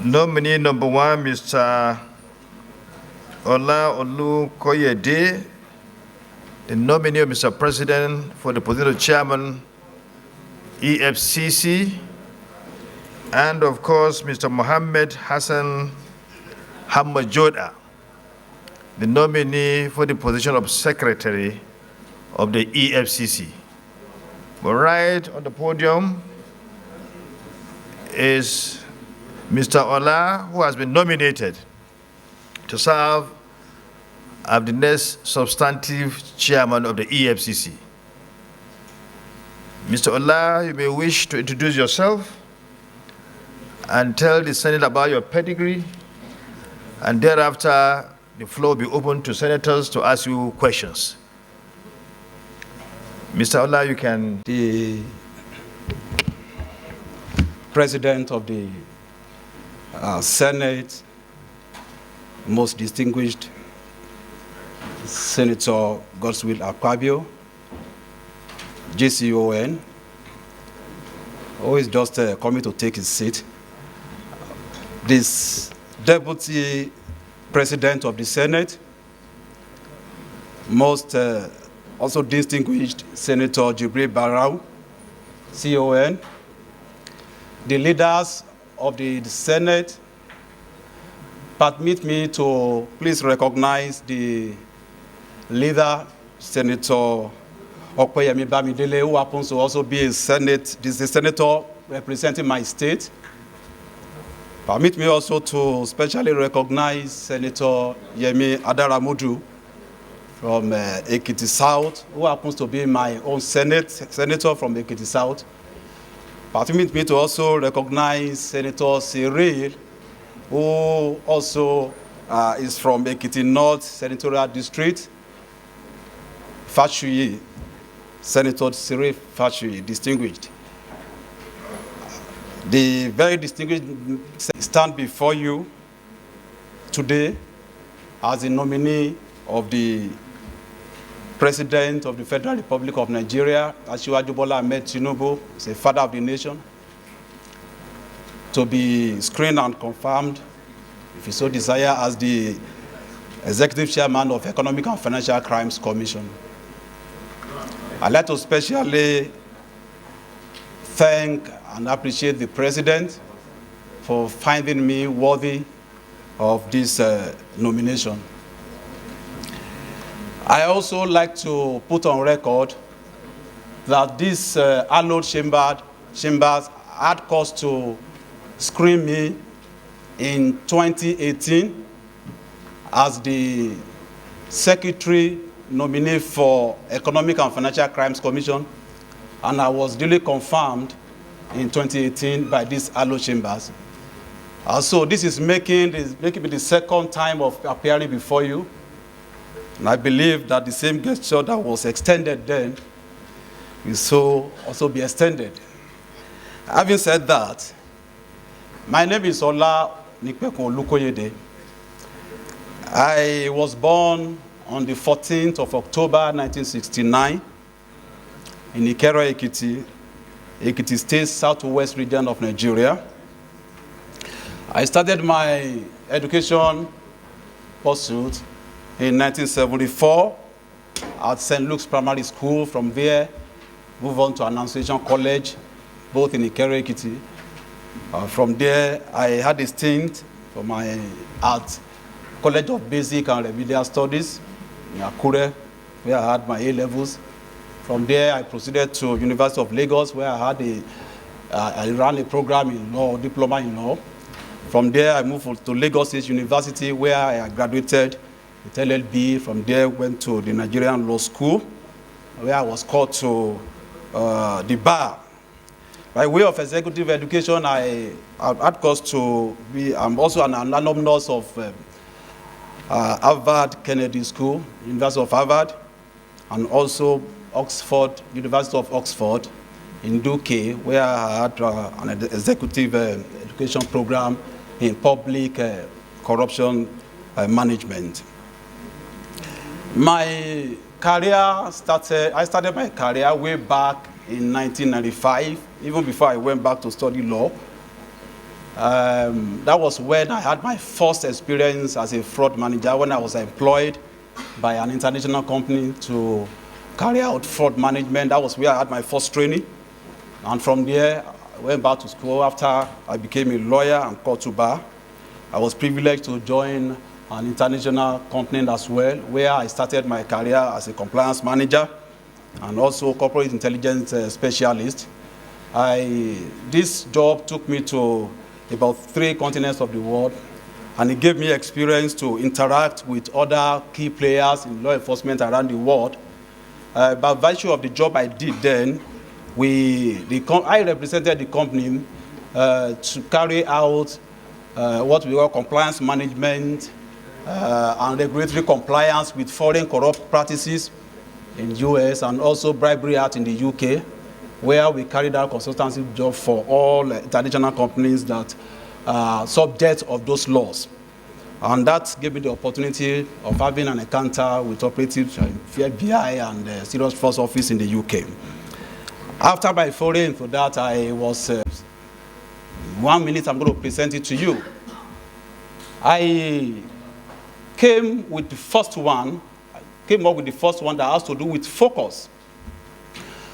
Nominee number 1, Mr. Olukoyede, the nominee of Mr. President for the position of Chairman, EFCC, and of course, Mr. Mohammed Hassan Hamajoda, the nominee for the position of Secretary of the EFCC. But right on the podium is Mr. Ola, who has been nominated to serve as the next substantive chairman of the EFCC. Mr. Ola, you may wish to introduce yourself and tell the Senate about your pedigree, and thereafter the floor will be open to senators to ask you questions. Mr. Ola, you can. The President of the Senate, most distinguished Senator Godswill Akpabio, JCON, who is just coming to take his seat. This Deputy President of the Senate, most also distinguished Senator Jibril Barau, CON, the leaders of the Senate, permit me to please recognize the leader, Senator Olukoyede Bamidele, who happens to also be a senator representing my state. Permit me also to specially recognize Senator Yemi Adaramudu from Ekiti South, who happens to be my own senator from Ekiti South. Permit me to also recognize Senator Cyril, who also is from Ekiti North Senatorial District. Fachuyi, Senator Cyril Fachuyi, distinguished. The very distinguished stand before you today as a nominee of the President of the Federal Republic of Nigeria, Asiwaju Bola Ahmed Tinubu, is a father of the nation, to be screened and confirmed, if you so desire, as the Executive Chairman of Economic and Financial Crimes Commission. I'd like to especially thank and appreciate the President for finding me worthy of this nomination. I also like to put on record that this hallowed chambers had cause to screen me in 2018 as the Secretary nominee for Economic and Financial Crimes Commission, and I was duly confirmed in 2018 by these hallowed chambers. So this is making me the second time of appearing before you. And I believe that the same gesture that was extended then will so also be extended. Having said that, my name is Olukoyede. I was born on the 14th of October 1969 in Ikero, Ekiti State, Southwest region of Nigeria. I started my education pursuit in 1974 at St. Luke's Primary School. From there, moved on to Annunciation College, both in Ikero, Ekiti. From there, I had a stint at College of Basic and Remedial Studies in Akure, where I had my A-levels. From there, I proceeded to University of Lagos, where I ran a program in law, diploma in law. From there, I moved to Lagos State University, where I graduated with LLB. From there, went to the Nigerian Law School, where I was called to the bar. By way of executive education, I had cause to be, I'm also an alumnus of Harvard Kennedy School, University of Harvard, and also University of Oxford in UK, where I had an executive education program in public corruption management. My career I started my career way back in 1995, even before I went back to study law. That was when I had my first experience as a fraud manager, when I was employed by an international company to carry out fraud management. That was where I had my first training. And from there, I went back to school after I became a lawyer and called to bar. I was privileged to join an international company as well, where I started my career as a compliance manager and also corporate intelligence specialist. This job took me to about 3 continents of the world, and it gave me experience to interact with other key players in law enforcement around the world. By virtue of the job I did then, I represented the company to carry out what we call compliance management and regulatory compliance with foreign corrupt practices in the US, and also bribery act in the UK, where we carried out consultancy job for all international companies that are subject of those laws. And that gave me the opportunity of having an encounter with operatives in the FBI and the Serious Force Office in the UK. After my foray into that, I was 1 minute, I'm going to present it to you. I came up with the first one that has to do with focus.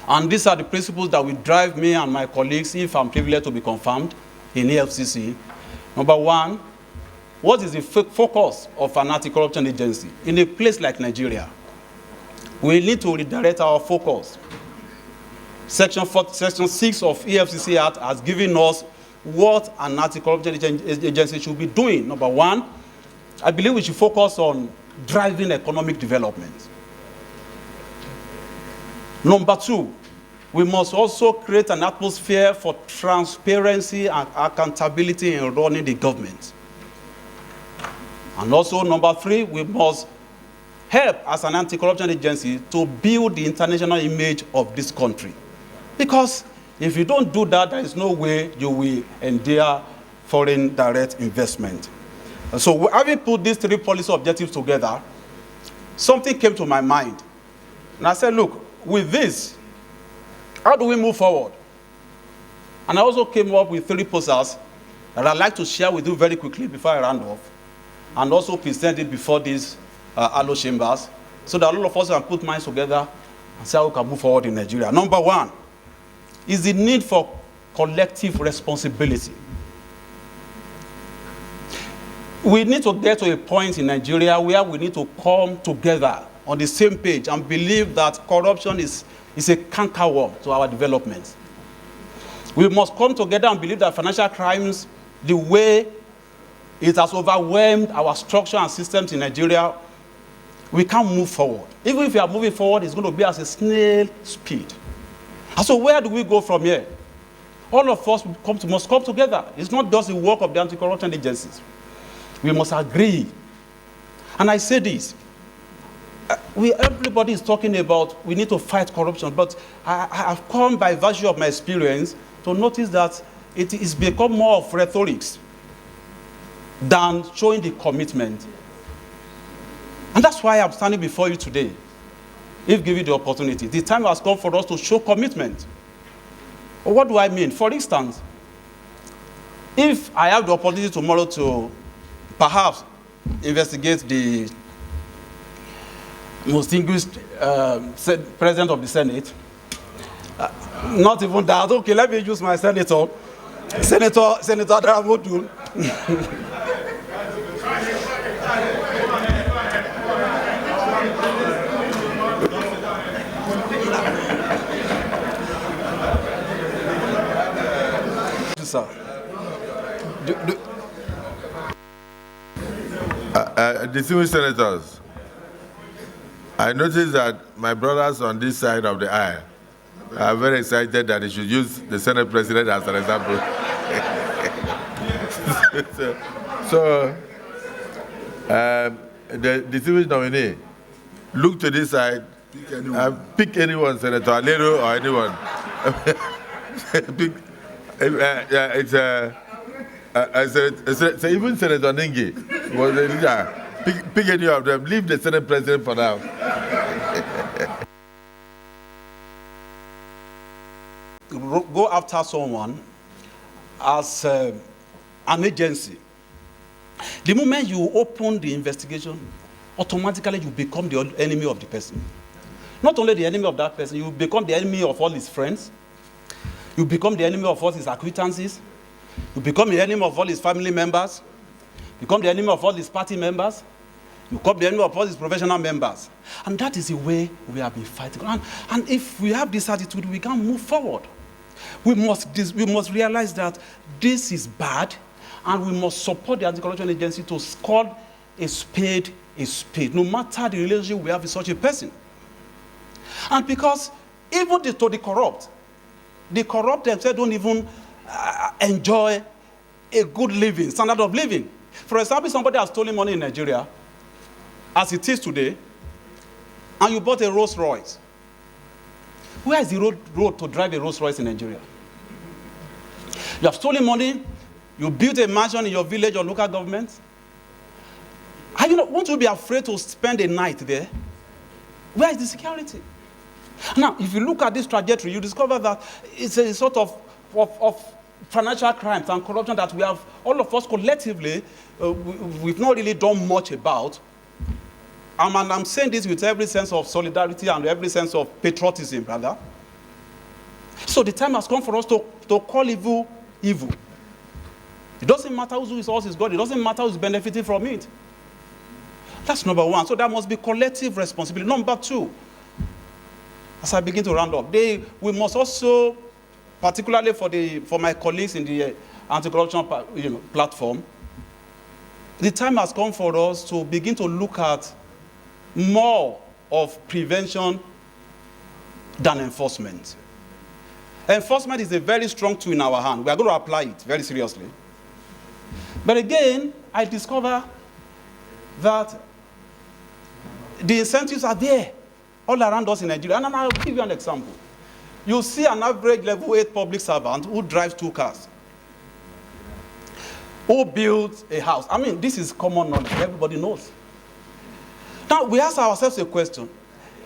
And these are the principles that will drive me and my colleagues if I'm privileged to be confirmed in EFCC. Number 1, what is the focus of an anti-corruption agency? In a place like Nigeria, we need to redirect our focus. Section 6 of EFCC Act has given us what an anti-corruption agency should be doing. Number 1, I believe we should focus on driving economic development. Number 2, we must also create an atmosphere for transparency and accountability in running the government. And also, number 3, we must help as an anti-corruption agency to build the international image of this country. Because if you don't do that, there is no way you will endear foreign direct investment. And so having put these 3 policy objectives together, something came to my mind. And I said, look, with this, how do we move forward? And I also came up with 3 posters that I'd like to share with you very quickly before I round off, and also present it before these allo chambers, so that all of us can put minds together and see how we can move forward in Nigeria. Number 1 is the need for collective responsibility. We need to get to a point in Nigeria where we need to come together on the same page and believe that corruption is a cankerworm to our development. We must come together and believe that financial crimes, the way it has overwhelmed our structure and systems in Nigeria, we can't move forward. Even if we are moving forward, it's going to be at a snail speed. And so where do we go from here? All of us must come together. It's not just the work of the anti-corruption agencies. We must agree. And I say this, everybody is talking about we need to fight corruption, but I have come by virtue of my experience to notice that it is become more of rhetoric than showing the commitment. And that's why I'm standing before you today, if given the opportunity. The time has come for us to show commitment. What do I mean? For instance, if I have the opportunity tomorrow to perhaps investigate the most distinguished president of the Senate, not even that, okay, let me use my senator, Senator Daramodu. Distinguished senators, I noticed that my brothers on this side of the aisle are very excited that they should use the Senate President as an example. The distinguished nominee, look to this side, pick anyone, Senator Alero or anyone. Even Senator Ningi was a leader. Pick any of them. Leave the Senate President for now. Go after someone as an agency, the moment you open the investigation, automatically you become the enemy of the person. Not only the enemy of that person, you become the enemy of all his friends. You become the enemy of all his acquaintances. You become the enemy of all his family members. You become the enemy of all his party members. You become the enemy of all his professional members. And that is the way we have been fighting. And if we have this attitude, we can move forward. We must realize that this is bad, and we must support the anti-corruption agency to call a spade, no matter the relationship we have with such a person. And because even to the corrupt themselves don't even enjoy a good living, standard of living. For example, somebody has stolen money in Nigeria, as it is today, and you bought a Rolls Royce. Where is the road to drive a Rolls Royce in Nigeria? You have stolen money, you built a mansion in your village or local government. Won't you be afraid to spend a night there? Where is the security? Now, if you look at this trajectory, you discover that it's a sort of financial crimes and corruption that we have, all of us collectively, we've not really done much about. And I'm saying this with every sense of solidarity and every sense of patriotism, brother. So the time has come for us to call evil, evil. It doesn't matter whose source is God. It doesn't matter who's benefiting from it. That's number one. So that must be collective responsibility. Number two, as I begin to round up, we must also, particularly for my colleagues in the anti-corruption platform, the time has come for us to begin to look at more of prevention than enforcement. Enforcement is a very strong tool in our hand. We are going to apply it very seriously. But again, I discover that the incentives are there all around us in Nigeria. And I'll give you an example. You see an average level 8 public servant who drives 2 cars, who builds a house. I mean, this is common knowledge. Everybody knows. Now, we ask ourselves a question.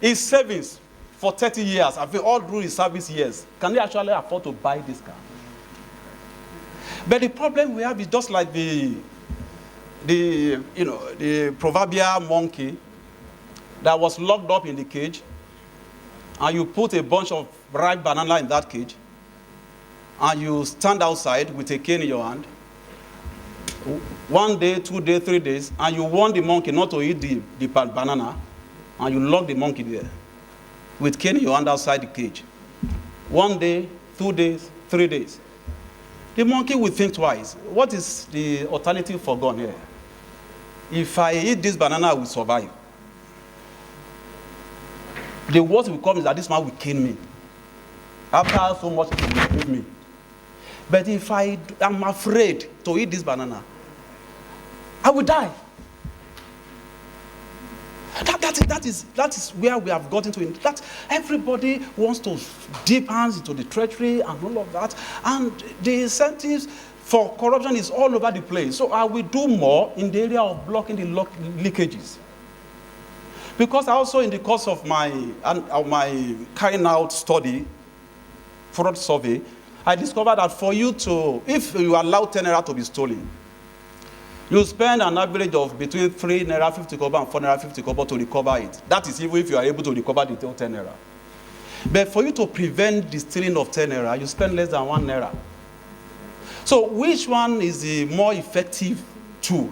His savings for 30 years, all through his service years, can he actually afford to buy this car? But the problem we have is just like the proverbial monkey that was locked up in the cage, and you put a bunch of ripe banana in that cage, and you stand outside with a cane in your hand, 1 day, 2 days, 3 days, and you warn the monkey not to eat the banana, and you lock the monkey there with cane in your hand outside the cage. 1 day, 2 days, 3 days. The monkey will think twice. What is the alternative for gone here? If I eat this banana, I will survive. The worst will come is that this man will kill me. After so much, he will kill me. But if I am afraid to eat this banana, I will die. That is where we have gotten to. That everybody wants to dip hands into the treasury and all of that. And the incentives for corruption is all over the place. So I will do more in the area of blocking the leakages. Because also in the course of my carrying out study, fraud survey, I discovered that for you to, if you allow 10 naira to be stolen, you spend an average of between 3 naira 50 kobo and 4 naira 50 kobo to recover it. That is even if you are able to recover the 10 naira. But for you to prevent the stealing of 10 naira, you spend less than 1 naira. So which one is the more effective tool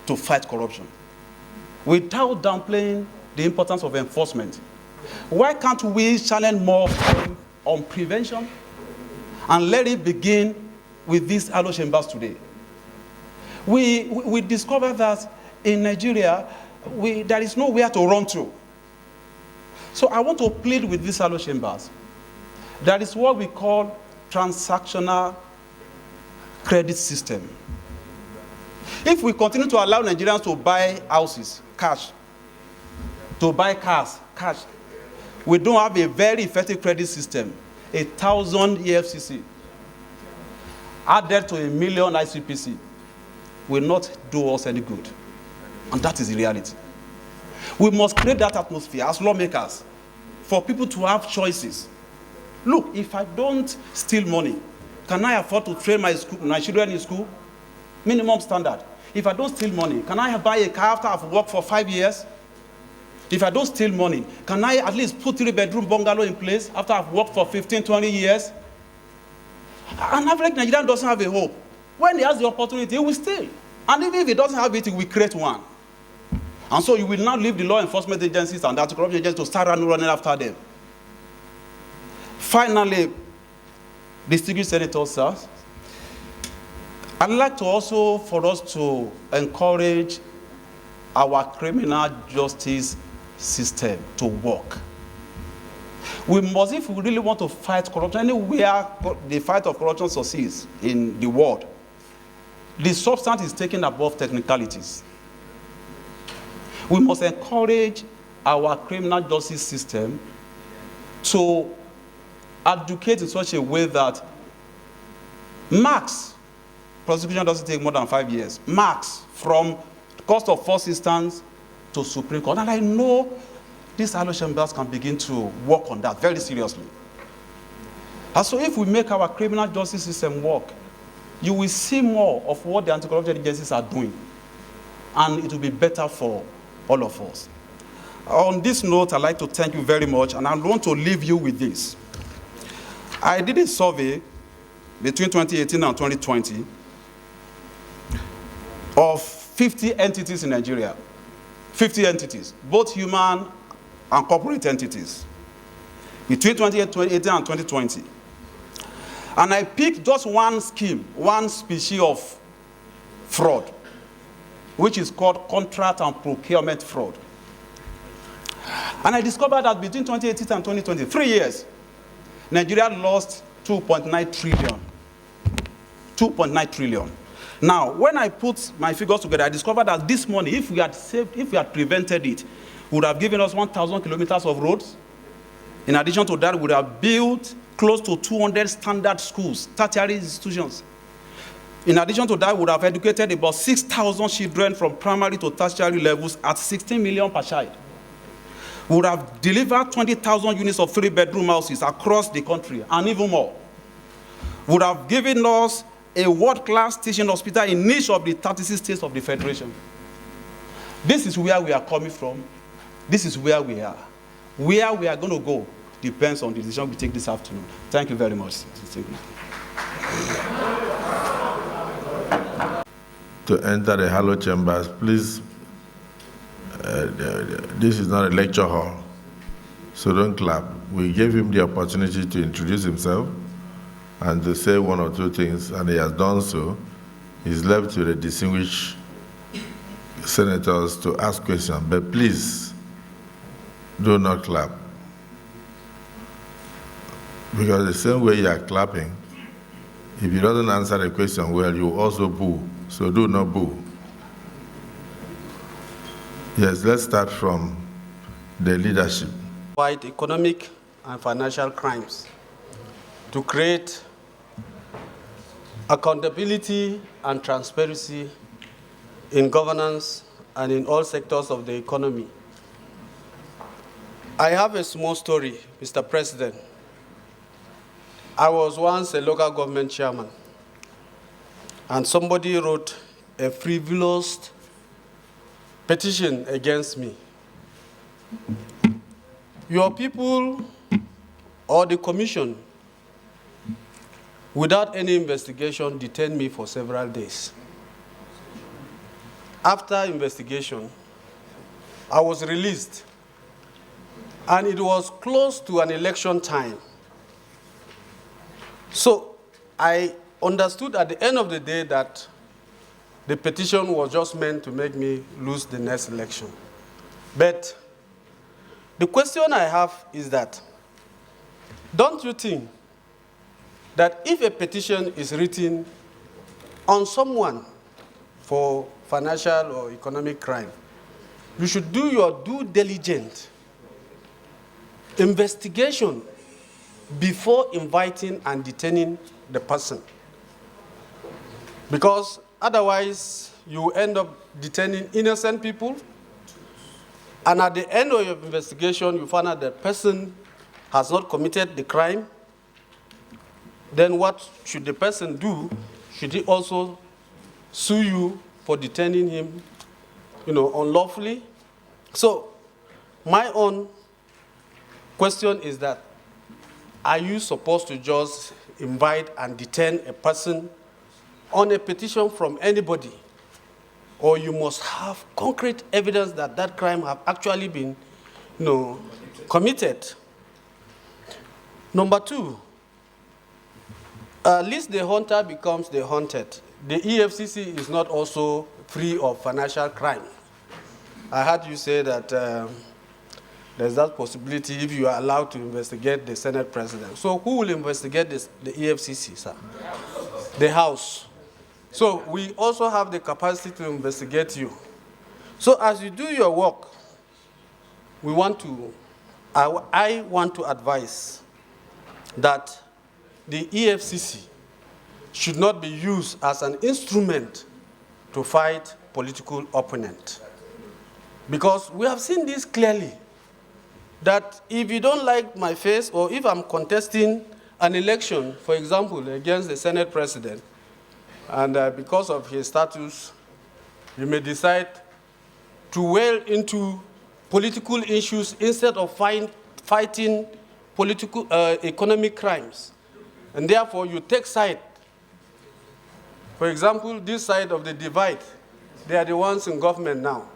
to fight corruption? Without downplaying the importance of enforcement, why can't we channel more on prevention and let it begin with these allo chambers today? We discovered that in Nigeria, there is nowhere to run to. So I want to plead with these allo chambers. That is what we call transactional credit system. If we continue to allow Nigerians to buy houses, cash, to buy cars, cash, we don't have a very effective credit system. 1,000 EFCC added to 1 million ICPC will not do us any good. And that is the reality. We must create that atmosphere as lawmakers for people to have choices. Look, if I don't steal money, can I afford to train my children in school? Minimum standard. If I don't steal money, can I buy a car after I've worked for 5 years? If I don't steal money, can I at least put 3-bedroom bungalow in place after I've worked for 15, 20 years? An average Nigerian doesn't have a hope. When he has the opportunity, he will steal. And even if he doesn't have it, he will create one. And so you will now leave the law enforcement agencies and the anti-corruption agencies to start running after them. Finally, distinguished senators, sir, I'd like to also for us to encourage our criminal justice system to work. We must, if we really want to fight corruption, anywhere the fight of corruption succeeds in the world, the substance is taken above technicalities. We must encourage our criminal justice system to advocate in such a way that max, prosecution doesn't take more than 5 years, max from cost of first instance to Supreme Court. And I know these ILO chambers can begin to work on that very seriously. And so if we make our criminal justice system work, you will see more of what the anti-corruption agencies are doing. And it will be better for all of us. On this note, I'd like to thank you very much, and I want to leave you with this. I did a survey between 2018 and 2020 of 50 entities in Nigeria. 50 entities, both human and corporate entities, between 2018 and 2020. And I picked just one scheme, one species of fraud, which is called contract and procurement fraud. And I discovered that between 2018 and 2020, 3 years, Nigeria lost 2.9 trillion. 2.9 trillion. Now, when I put my figures together, I discovered that this money, if we had saved, if we had prevented it, would have given us 1,000 kilometers of roads. In addition to that, we would have built close to 200 standard schools, tertiary institutions. In addition to that, we would have educated about 6,000 children from primary to tertiary levels at 16 million per child. We would have delivered 20,000 units of 3-bedroom houses across the country, and even more. We would have given us a world-class teaching hospital in each of the 36 states of the Federation. This is where we are coming from. This is where we are. Where we are going to go depends on the decision we take this afternoon. Thank you very much. To enter the Halo chambers, please, this is not a lecture hall, so don't clap. We gave him the opportunity to introduce himself and to say one or two things, and he has done so. He's left to the distinguished senators to ask questions, but please do not clap. Because the same way you are clapping, if he doesn't answer the question well, you also boo. So do not boo. Yes, let's start from the leadership. Fight economic and financial crimes to create accountability and transparency in governance and in all sectors of the economy. I have a small story, Mr. President. I was once a local government chairman, and somebody wrote a frivolous petition against me. Your people or the commission, without any investigation, detained me for several days. After investigation, I was released, and it was close to an election time. So I understood at the end of the day that the petition was just meant to make me lose the next election. But the question I have is that, don't you think that if a petition is written on someone for financial or economic crime, you should do your due diligence investigation before inviting and detaining the person? Because otherwise, you end up detaining innocent people, and at the end of your investigation, you find out the person has not committed the crime. Then what should the person do? Should he also sue you for detaining him, unlawfully. So my own question is that, are you supposed to just invite and detain a person on a petition from anybody? Or you must have concrete evidence that that crime have actually been, committed. Number two, at least the hunter becomes the hunted. The EFCC is not also free of financial crime. I heard you say that there's that possibility if you are allowed to investigate the Senate President. So who will investigate the EFCC, sir? The House. So we also have the capacity to investigate you. So as you do your work, I want to advise that the EFCC should not be used as an instrument to fight political opponent. Because we have seen this clearly, that if you don't like my face, or if I'm contesting an election, for example, against the Senate President, and because of his status, you may decide to wade into political issues instead of fighting political, economic crimes. And therefore, you take side. For example, this side of the divide, they are the ones in government now.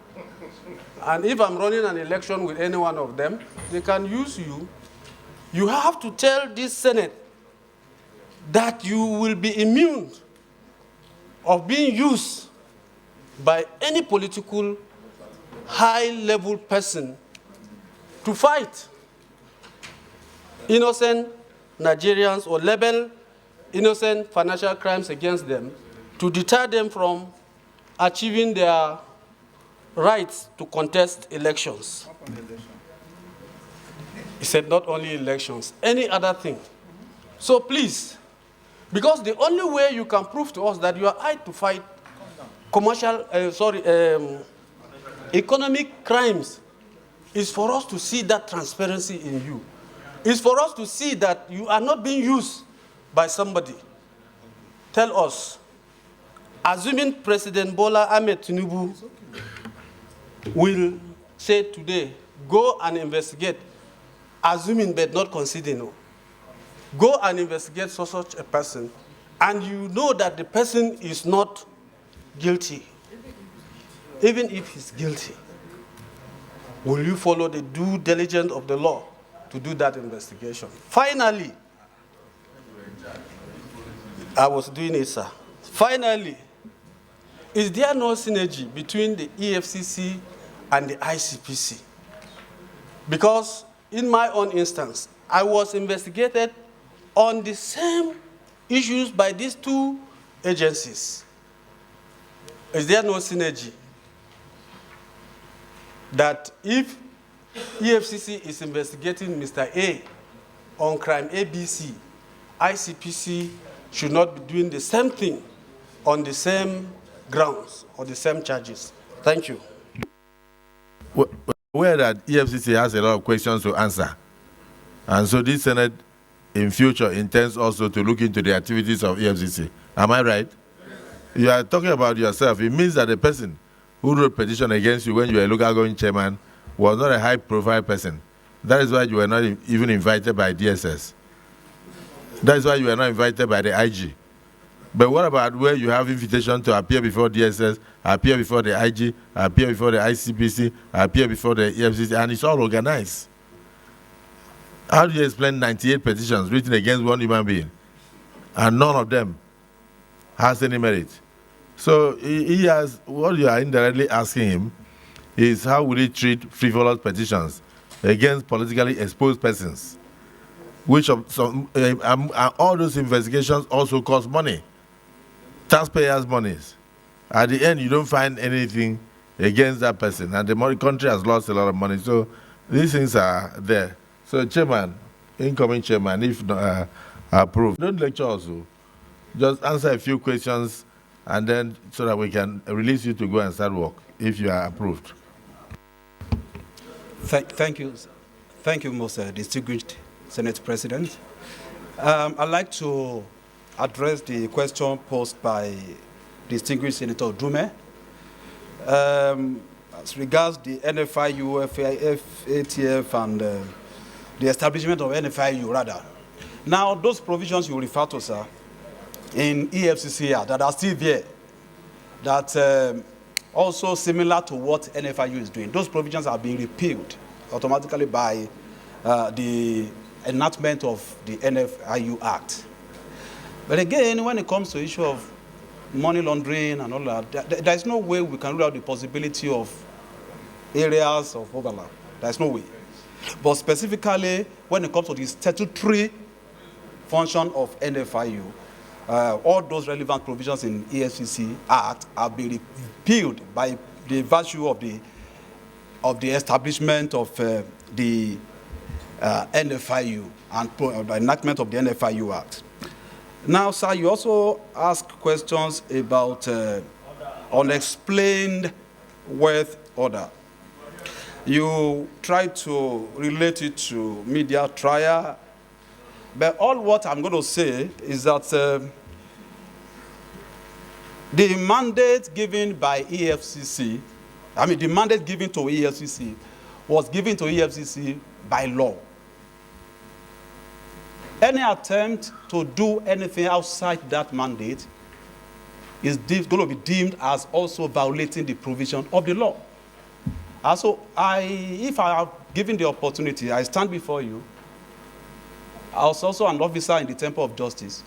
And if I'm running an election with any one of them, they can use you. You have to tell this Senate that you will be immune of being used by any political high-level person to fight innocent Nigerians or label innocent financial crimes against them, to deter them from achieving their rights to contest elections. He said not only elections, any other thing. So please, because the only way you can prove to us that you are right to fight economic crimes is for us to see that transparency in you. It's for us to see that you are not being used by somebody. Tell us, assuming President Bola Ahmed Tinubu will say today, go and investigate, assuming but not conceding, go and investigate such a person, and you know that the person is not guilty, even if he's guilty, will you follow the due diligence of the law to do that investigation? Finally, I was doing it, sir. Finally, is there no synergy between the EFCC and the ICPC? Because in my own instance, I was investigated on the same issues by these two agencies. Is there no synergy? That if EFCC is investigating Mr. A on crime ABC, ICPC should not be doing the same thing on the same grounds or the same charges. Thank you. Aware that EFCC has a lot of questions to answer. And so this Senate in future intends also to look into the activities of EFCC. Am I right? You are talking about yourself. It means that the person who wrote petition against you when you were a local government chairman was not a high-profile person. That is why you were not even invited by DSS. That is why you were not invited by the IG. But what about where you have invitation to appear before DSS, appear before the IG, appear before the ICPC, appear before the EFCC, and it's all organized? How do you explain 98 petitions written against one human being, and none of them has any merit? So he has, what you are indirectly asking him is how will he treat frivolous petitions against politically exposed persons, which all those investigations also cost money, taxpayers' monies. At the end, you don't find anything against that person, and the country has lost a lot of money. So these things are there. So chairman, incoming chairman, if approved, don't lecture also. Just answer a few questions, and then so that we can release you to go and start work, if you are approved. Thank you. Thank you, most distinguished Senate President. I'd like to address the question posed by distinguished Senator Dume. As regards the NFIU, FATF, and the establishment of NFIU, rather. Now, those provisions you refer to, sir, in EFCC that are still there, that also similar to what NFIU is doing, those provisions are being repealed automatically by the enactment of the NFIU Act. But again, when it comes to the issue of money laundering and all that, there is no way we can rule out the possibility of areas of overlap. There is no way. But specifically, when it comes to the statutory function of NFIU, all those relevant provisions in EFCC Act have been repealed by the virtue of the establishment of the NFIU and the enactment of the NFIU Act. Now, sir, you also ask questions about unexplained wealth order. You try to relate it to media trial, but all what I'm going to say is that the mandate given by EFCC, the mandate given to EFCC was given to EFCC by law. Any attempt to do anything outside that mandate is going to be deemed as also violating the provision of the law. So if I have given the opportunity, I stand before you. I was also an officer in the Temple of Justice.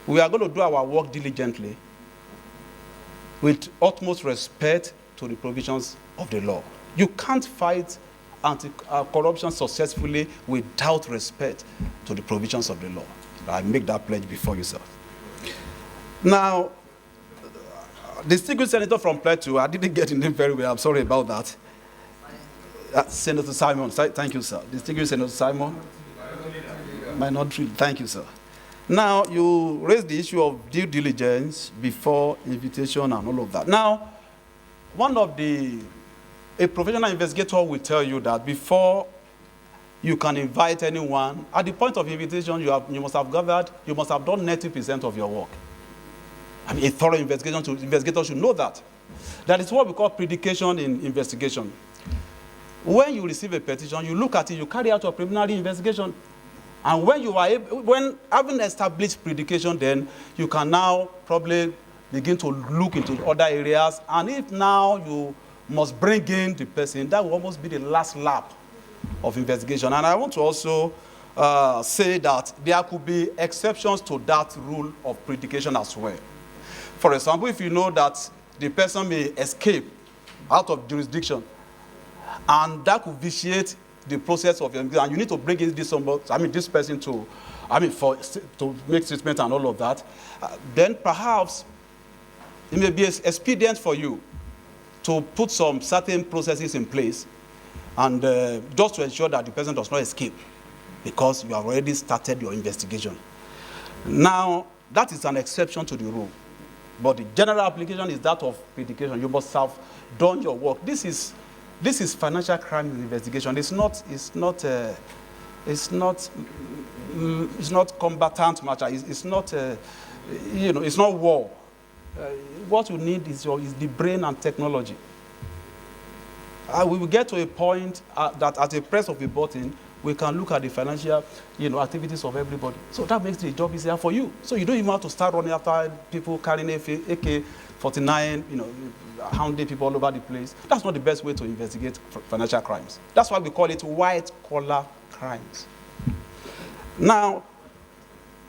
We are going to do our work diligently with utmost respect to the provisions of the law. You can't fight anti-corruption successfully without respect to the provisions of the law. I make that pledge before you, sir. Now, distinguished senator from Plateau, I didn't get the name very well. I'm sorry about that. Senator Simon, thank you, sir. Distinguished Senator Simon. Minority, thank you, sir. Now, you raised the issue of due diligence before invitation and all of that. Now, a professional investigator will tell you that before you can invite anyone, at the point of invitation, you must have gathered, you must have done 90% of your work. A thorough investigator should know that. That is what we call predication in investigation. When you receive a petition, you look at it, you carry out your preliminary investigation. And when having established predication, then you can now probably begin to look into other areas. And if now you must bring in the person, that will almost be the last lap of investigation. And I want to also say that there could be exceptions to that rule of predication as well. For example, if you know that the person may escape out of jurisdiction, and that could vitiate the process of investigation, and you need to bring in this person to make statement and all of that, then perhaps it may be expedient for you to put some certain processes in place and just to ensure that the person does not escape because you have already started your investigation. Now, that is an exception to the rule. But the general application is that of predication. You must have done your work. This is financial crime investigation. It's not combatant matter. It's not war. What you need is the brain and technology. We will get to a point that at the press of a button, we can look at the financial activities of everybody. So that makes the job easier for you. So you don't even have to start running after people carrying AK-49, hounding people all over the place. That's not the best way to investigate financial crimes. That's why we call it white-collar crimes. Now,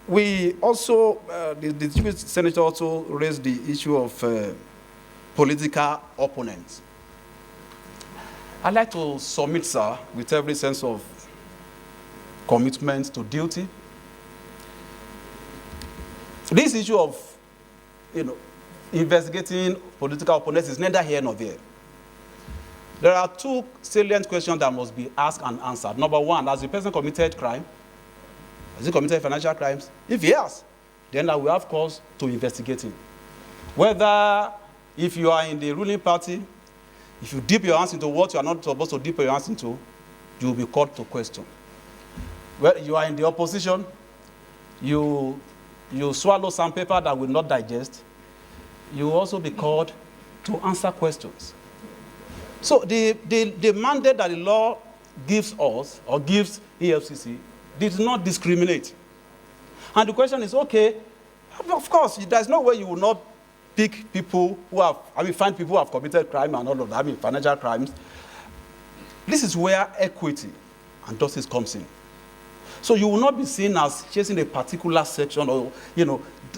we also, the distinguished senator also raised the issue of political opponents. I'd like to submit, sir, with every sense of commitment to duty. This issue of, investigating political opponents is neither here nor there. There are two salient questions that must be asked and answered. Number one, has the person committed crime? Has he committed financial crimes? If he has, then I will have cause to investigate him. Whether if you are in the ruling party, if you dip your hands into what you are not supposed to dip your hands into, you will be called to question. Well, you are in the opposition, you swallow some paper that will not digest. you will also be called to answer questions. So the mandate that the law gives us, or gives EFCC, did not discriminate. And the question is, okay, of course, there's no way you will not pick people who have, find people who have committed crime and all of that, financial crimes. This is where equity and justice comes in. So you will not be seen as chasing a particular section, or,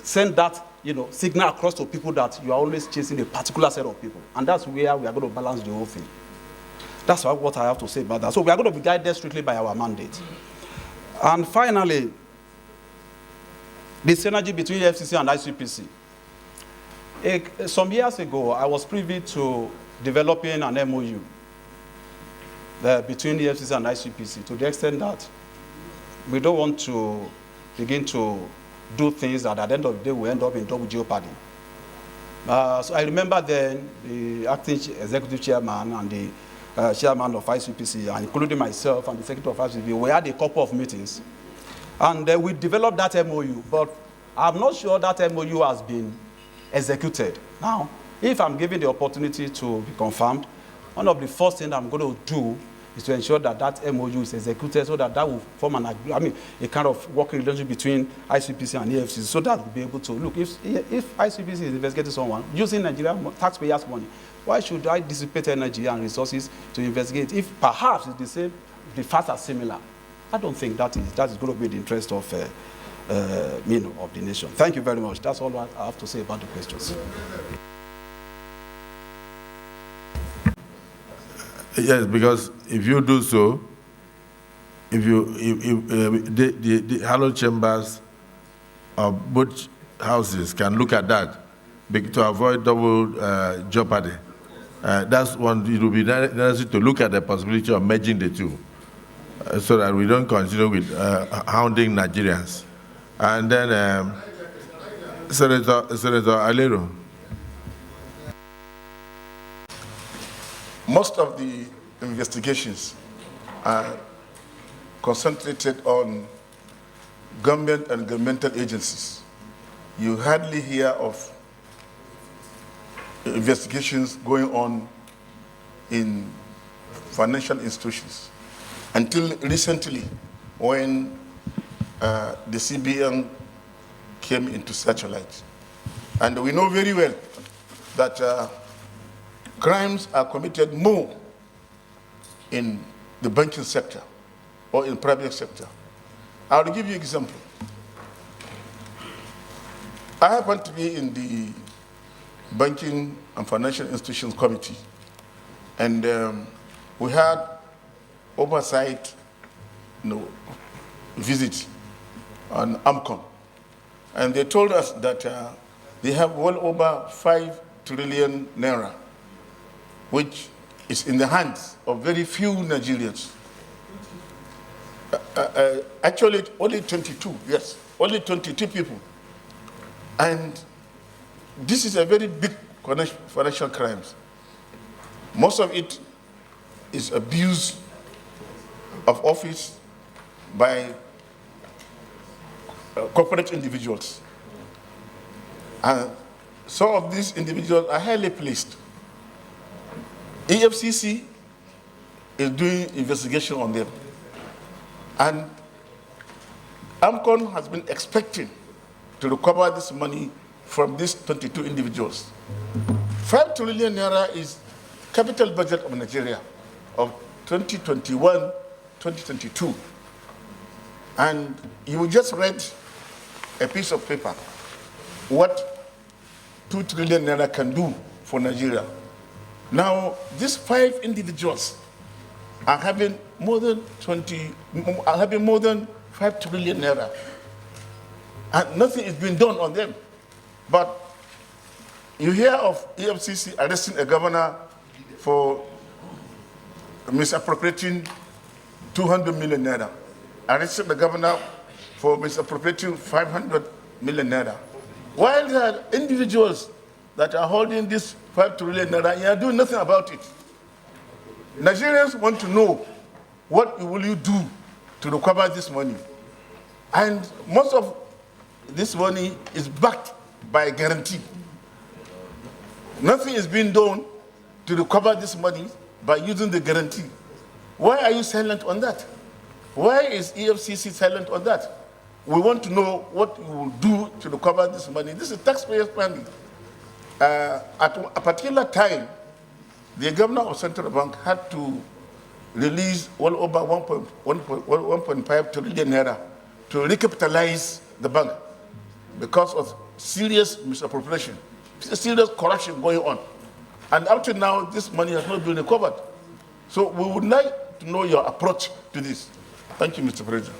send that, signal across to people that you are always chasing a particular set of people. And that's where we are going to balance the whole thing. That's what I have to say about that. So we are going to be guided strictly by our mandate. And finally, the synergy between EFCC and ICPC. Some years ago, I was privy to developing an MOU between EFCC and ICPC, to the extent that we don't want to begin to do things that at the end of the day will end up in double jeopardy. So I remember then the acting executive chairman and the chairman of ICPC, and including myself and the secretary of ICPC, we had a couple of meetings. And we developed that MOU, but I'm not sure that MOU has been executed. Now, if I'm given the opportunity to be confirmed, one of the first things I'm going to do is to ensure that that MOU is executed, so that will form a kind of working relationship between ICPC and EFCC, so that we'll be able to look. If ICPC is investigating someone using Nigerian taxpayers' money, why should I dissipate energy and resources to investigate if perhaps it's the same, the facts are similar? I don't think that is going to be the interest of of the nation. Thank you very much. That's all I have to say about the questions. Yes, because if you do so, the hallowed chambers of both houses can look at that to avoid double jeopardy. That's one. It will be necessary to look at the possibility of merging the two, so that we don't continue with hounding Nigerians. And then, Senator Alero. Most of the investigations are concentrated on government and governmental agencies. You hardly hear of investigations going on in financial institutions until recently, when the CBN came into such a light. And we know very well that crimes are committed more in the banking sector or in private sector. I'll give you an example. I happen to be in the Banking and Financial Institutions Committee, and we had oversight visit on AMCON, and they told us that they have well over 5 trillion naira, which is in the hands of very few Nigerians. Actually, only 22, yes, only 22 people. And this is a very big financial crimes. Most of it is abuse of office by corporate individuals. And some of these individuals are highly placed. EFCC is doing investigation on them. And AMCON has been expecting to recover this money from these 22 individuals. 5 trillion naira is capital budget of Nigeria of 2021-2022. And you just read a piece of paper what 2 trillion naira can do for Nigeria. Now, these 5 individuals are having more than 5 trillion naira, and nothing is being done on them. But you hear of EFCC arresting a governor for misappropriating 200 million naira, arresting the governor for misappropriating 500 million naira. While there are individuals that are holding this 5 trillion naira, you are doing nothing about it. Nigerians want to know, what will you do to recover this money? And most of this money is backed by a guarantee. Nothing is being done to recover this money by using the guarantee. Why are you silent on that? Why is EFCC silent on that? We want to know what you will do to recover this money. This is taxpayers' money. At a particular time, the governor of Central Bank had to release well over 1.5 trillion naira to recapitalize the bank because of serious misappropriation, serious corruption going on. And up to now, this money has not been recovered. So we would like to know your approach to this. Thank you, Mr. President.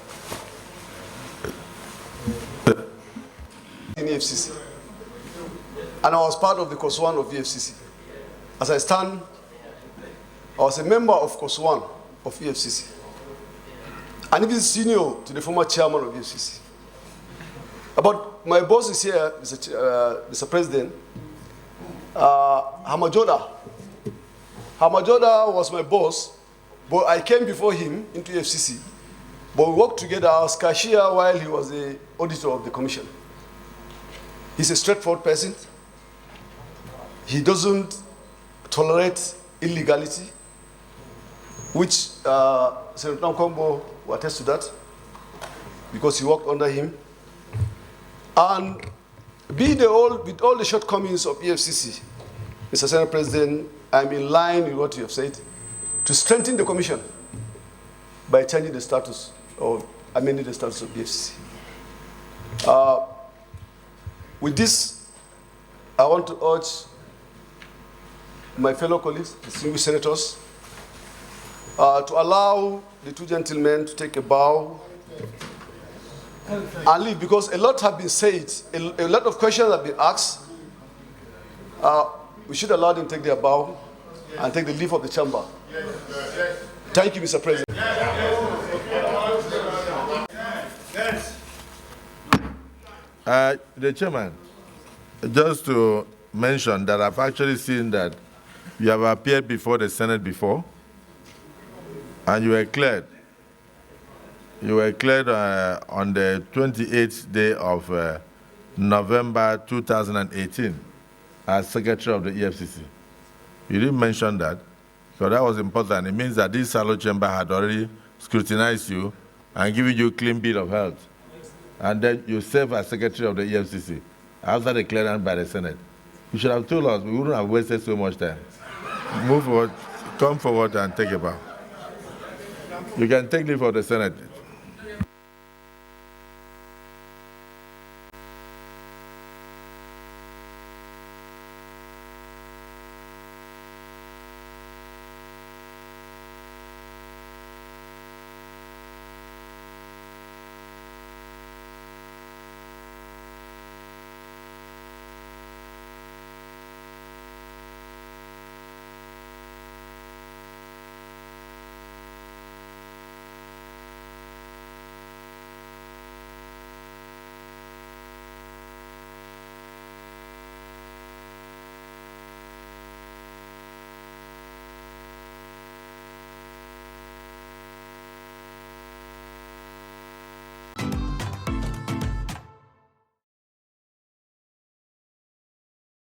In EFCC. And I was part of the Course 1 of EFCC. As I stand, I was a member of Course 1 of EFCC. And even senior to the former chairman of EFCC. But my boss is here, Mr. President, Hamajoda. Hamajoda was my boss, but I came before him into EFCC. But we worked together as cashier while he was the auditor of the commission. He's a straightforward person. He doesn't tolerate illegality, which Senator Nkombo will attest to that, because he worked under him. And with all the shortcomings of EFCC, Mr. Senate President, I'm in line with what you have said, to strengthen the commission by changing the status or amending the status of EFCC. With this, I want to urge my fellow colleagues, distinguished senators, to allow the two gentlemen to take a bow and leave, because a lot have been said, a lot of questions have been asked. We should allow them to take their bow and take the leave of the chamber. Thank you, Mr. President. The chairman, just to mention that I've actually seen that you have appeared before the Senate before, and you were cleared. You were cleared on the 28th day of November 2018 as Secretary of the EFCC. You didn't mention that, so that was important. It means that this Salo chamber had already scrutinized you and given you a clean bill of health. And then you serve as Secretary of the EFCC after the clearance by the Senate. You should have told us. We wouldn't have wasted so much time. Move forward, come forward and take a bow. You can take leave of the Senate.